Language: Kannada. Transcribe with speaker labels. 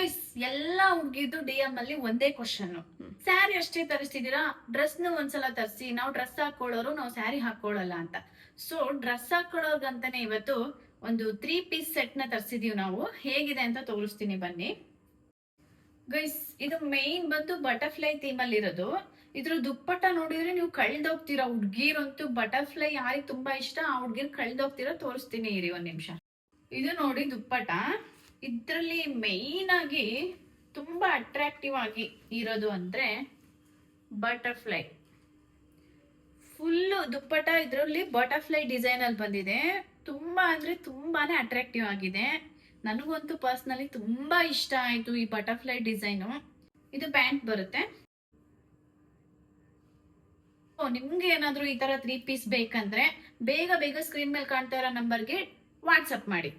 Speaker 1: ಗೈಸ್ ಎಲ್ಲಾ ಹುಡ್ಗಿದ್ದು DM ಅಲ್ಲಿ ಒಂದೇ ಕ್ವಶನ್, ಸ್ಯಾರಿ ಅಷ್ಟೇ ತರಿಸ್ತಿದೀರಾ, ಡ್ರೆಸ್ನು ಒಂದ್ಸಲ ತರಿಸಿ, ನಾವು ಡ್ರೆಸ್ ಹಾಕೊಳ್ಳೋರು ನಾವು ಸ್ಯಾರಿ ಹಾಕೊಳ್ಳಲ್ಲ ಅಂತ. ಸೊ ಡ್ರೆಸ್ ಹಾಕೊಳ್ಳೋರ್ಗಂತಾನೆ ಇವತ್ತು ಒಂದು 3 ಪೀಸ್ ಸೆಟ್ ನ ತರಿಸಿದೀವಿ ನಾವು. ಹೇಗಿದೆ ಅಂತ ತೋರಿಸ್ತೀನಿ ಬನ್ನಿ ಗೈಸ್. ಇದು ಮೇನ್ ಬಂದು ಬಟರ್ಫ್ಲೈ ಥೀಮ್ ಅಲ್ಲಿ ಇರೋದು. ಇದ್ರ ದುಪ್ಪಟ್ಟ ನೋಡಿದ್ರೆ ನೀವು ಕಳ್ದೋಗ್ತೀರಾ. ಹುಡ್ಗಿರಂತೂ ಬಟರ್ಫ್ಲೈ ಯಾರಿಗೆ ತುಂಬಾ ಇಷ್ಟ ಆ ಹುಡ್ಗಿರ್ ಕಳ್ದೋಗ್ತೀರಾ. ತೋರಿಸ್ತೀನಿ ಇರಿ ಒಂದ್ ನಿಮಿಷ. ಇದು ನೋಡಿ ದುಪ್ಪಟ್ಟ. ಇದ್ರಲ್ಲಿ ಮೇನ್ ಆಗಿ ತುಂಬಾ ಅಟ್ರಾಕ್ಟಿವ್ ಆಗಿ ಇರೋದು ಅಂದ್ರೆ ಬಟರ್ಫ್ಲೈ. ಫುಲ್ ದುಪ್ಪಟ್ಟ ಇದ್ರಲ್ಲಿ ಬಟರ್ಫ್ಲೈ ಡಿಸೈನ್ ಅಲ್ಲಿ ಬಂದಿದೆ. ತುಂಬಾ ಅಂದ್ರೆ ತುಂಬಾನೇ ಅಟ್ರಾಕ್ಟಿವ್ ಆಗಿದೆ. ನನಗಂತೂ ಪರ್ಸನಲಿ ತುಂಬಾ ಇಷ್ಟ ಆಯ್ತು ಈ ಬಟರ್ಫ್ಲೈ ಡಿಸೈನು. ಇದು ಪ್ಯಾಂಟ್ ಬರುತ್ತೆ. ನಿಮ್ಗೆ ಏನಾದ್ರೂ ಈ ತರ 3 ಪೀಸ್ ಬೇಕಂದ್ರೆ ಬೇಗ ಬೇಗ ಸ್ಕ್ರೀನ್ ಮೇಲೆ ಕಾಣ್ತಾ ಇರೋ ನಂಬರ್ಗೆ ವಾಟ್ಸಪ್ ಮಾಡಿ.